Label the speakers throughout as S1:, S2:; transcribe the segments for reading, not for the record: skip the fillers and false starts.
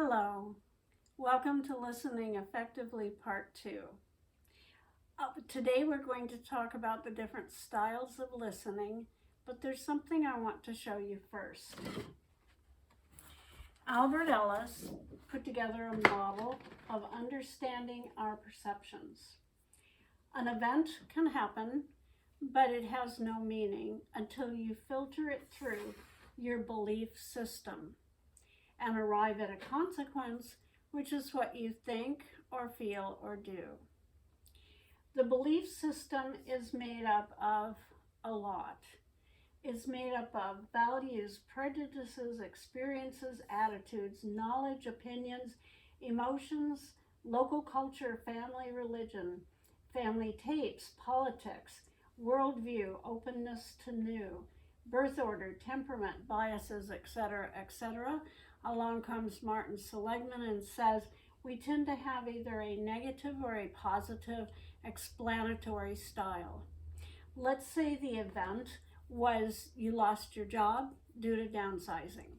S1: Hello, welcome to Listening Effectively Part 2. Today we're going to talk about the different styles of listening, but there's something I want to show you first. Albert Ellis put together a model of understanding our perceptions. An event can happen, but it has no meaning until you filter it through your belief system and arrive at a consequence, which is what you think or feel or do. The belief system is made up of a lot. It's made up of values, prejudices, experiences, attitudes, knowledge, opinions, emotions, local culture, family, religion, family tapes, politics, worldview, openness to new, birth order, temperament, biases, etc., etc. Along comes Martin Seligman and says we tend to have either a negative or a positive explanatory style. Let's say the event was you lost your job due to downsizing.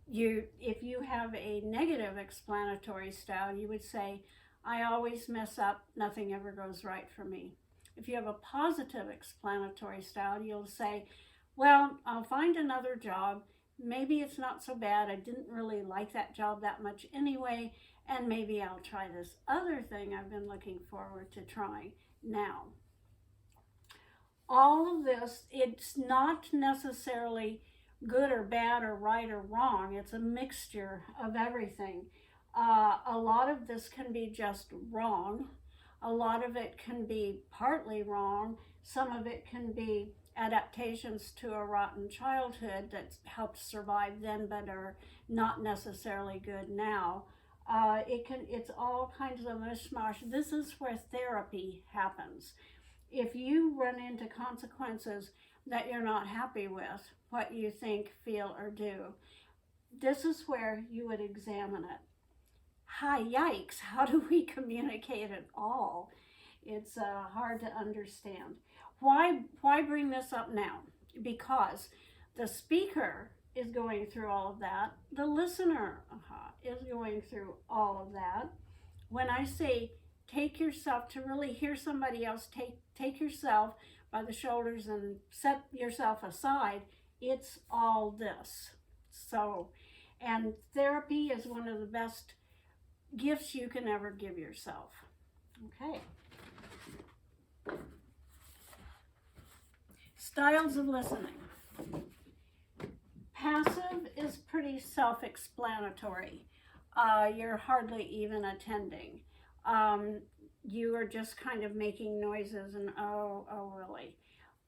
S1: If you have a negative explanatory style, you would say, I always mess up, nothing ever goes right for me. If you have a positive explanatory style, you'll say, well, I'll find another job. Maybe it's not so bad. I didn't really like that job that much anyway, and maybe I'll try this other thing I've been looking forward to trying now. All of this, it's not necessarily good or bad or right or wrong. It's a mixture of everything. A lot of this can be just wrong. A lot of it can be partly wrong. Some of it can be adaptations to a rotten childhood that helped survive then but are not necessarily good now. It's all kinds of mishmash. This is where therapy happens. If you run into consequences that you're not happy with, what you think, feel, or do, this is where you would examine it. Hi, yikes, how do we communicate at all? It's hard to understand. Why bring this up now? Because the speaker is going through all of that. The listener is going through all of that. When I say take yourself to really hear somebody else, take yourself by the shoulders and set yourself aside, it's all this. So, and therapy is one of the best gifts you can ever give yourself. Okay. Styles of listening. Passive is pretty self-explanatory. You're hardly even attending. You are just kind of making noises and oh really.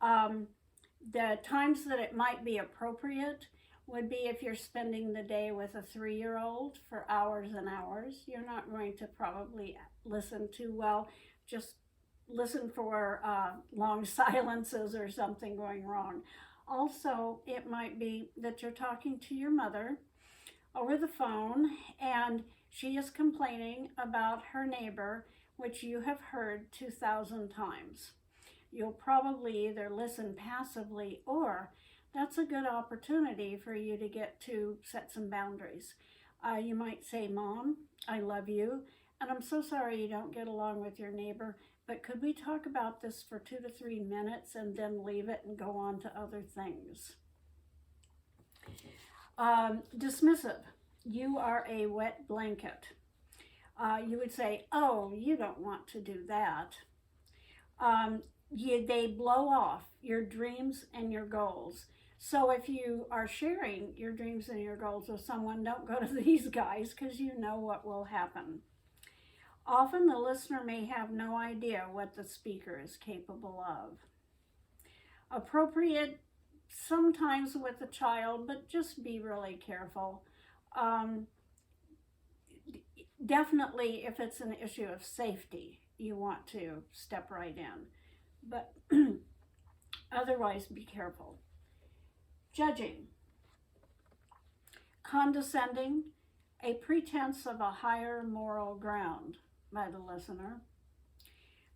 S1: The times that it might be appropriate would be if you're spending the day with a 3-year-old for hours and hours. You're not going to probably listen too well. Just listen for long silences or something going wrong. Also, it might be that you're talking to your mother over the phone and she is complaining about her neighbor, which you have heard 2,000 times. You'll probably either listen passively or that's a good opportunity for you to get to set some boundaries. You might say, Mom, I love you, and I'm so sorry you don't get along with your neighbor, but could we talk about this for 2 to 3 minutes and then leave it and go on to other things? Dismissive. You are a wet blanket. You would say, oh, you don't want to do that. They blow off your dreams and your goals. So if you are sharing your dreams and your goals with someone, don't go to these guys because you know what will happen. Often the listener may have no idea what the speaker is capable of. Appropriate sometimes with a child, but just be really careful. Definitely if it's an issue of safety, you want to step right in. But otherwise, be careful. Judging. Condescending, a pretense of a higher moral ground by the listener.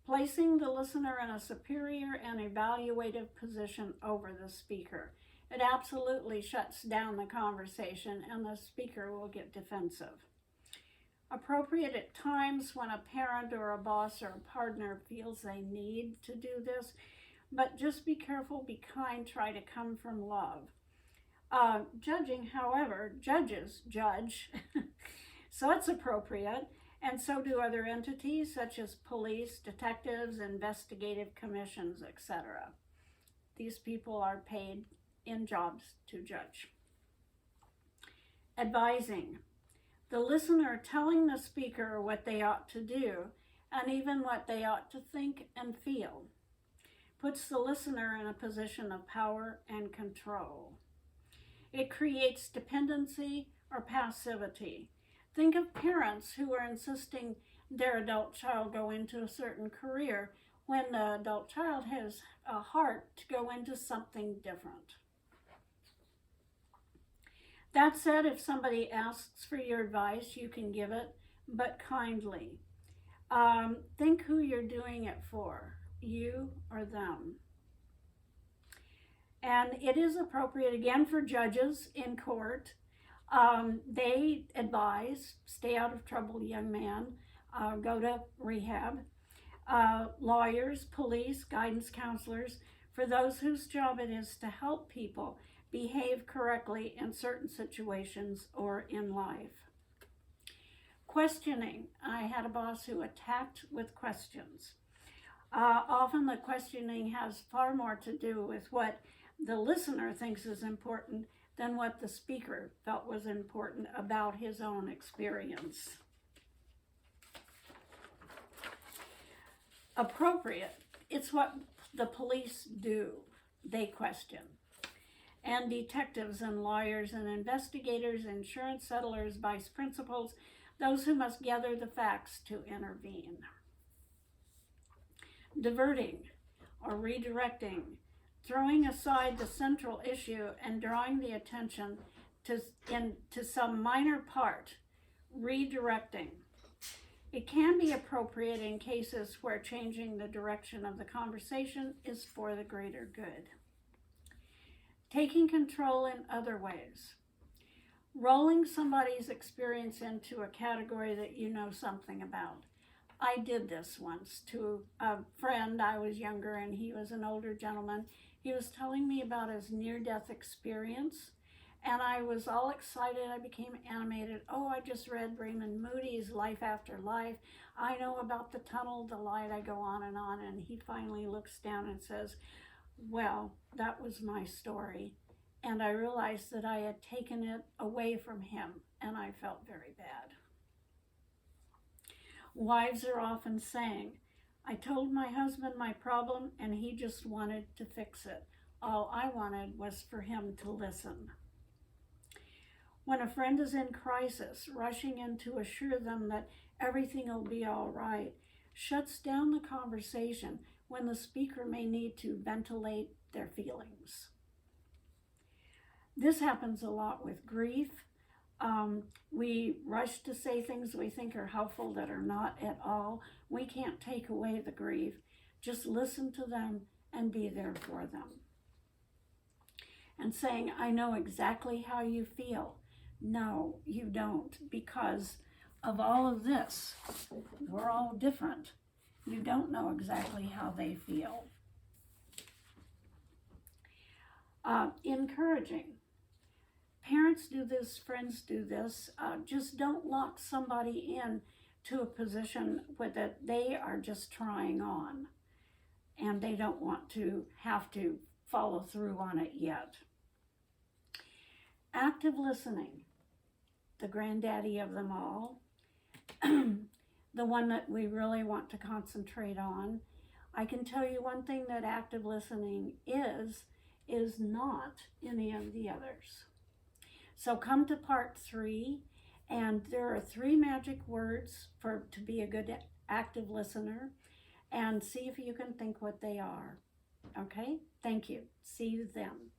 S1: Placing the listener in a superior and evaluative position over the speaker. it absolutely shuts down the conversation and the speaker will get defensive. Appropriate at times when a parent or a boss or a partner feels they need to do this, but just be careful, be kind, try to come from love. Judging, however, judges judge, so it's appropriate, and so do other entities such as police, detectives, investigative commissions, etc. These people are paid in jobs to judge. Advising. The listener telling the speaker what they ought to do and even what they ought to think and feel puts the listener in a position of power and control. It creates dependency or passivity. Think of parents who are insisting their adult child go into a certain career when the adult child has a heart to go into something different. That said, if somebody asks for your advice, you can give it, but kindly. Think who you're doing it for, you or them. And it is appropriate, again, for judges in court. They advise, stay out of trouble, young man, go to rehab. Lawyers, police, guidance counselors, for those whose job it is to help people behave correctly in certain situations or in life. Questioning. I had a boss who attacked with questions. Often the questioning has far more to do with what the listener thinks is important than what the speaker felt was important about his own experience. Appropriate. It's what the police do. They question. And detectives and lawyers and investigators, insurance settlers, vice principals, those who must gather the facts to intervene. Diverting or redirecting, throwing aside the central issue and drawing the attention to some minor part, redirecting. It can be appropriate in cases where changing the direction of the conversation is for the greater good. Taking control in other ways. Rolling somebody's experience into a category that you know something about. I did this once to a friend. I was younger and he was an older gentleman. He was telling me about his near-death experience and I was all excited. I became animated. Oh, I just read Raymond Moody's Life After Life. I know about the tunnel, the light. I go on. And he finally looks down and says, well, that was my story. And I realized that I had taken it away from him, and I felt very bad. Wives are often saying, I told my husband my problem, and he just wanted to fix it. All I wanted was for him to listen. When a friend is in crisis, rushing in to assure them that everything will be all right, shuts down the conversation when the speaker may need to ventilate their feelings. This happens a lot with grief. We rush to say things we think are helpful that are not at all. We can't take away the grief. Just listen to them and be there for them. And saying, I know exactly how you feel. No, you don't, because of all of this. We're all different. You don't know exactly how they feel. Encouraging. Parents do this, friends do this. Just don't lock somebody in to a position that they are just trying on and they don't want to have to follow through on it yet. Active listening, the granddaddy of them all, the one that we really want to concentrate on. I can tell you one thing that active listening is not any of the others. So come to part 3, and there are 3 magic words to be a good active listener, and see if you can think what they are. Okay? Thank you. See you then.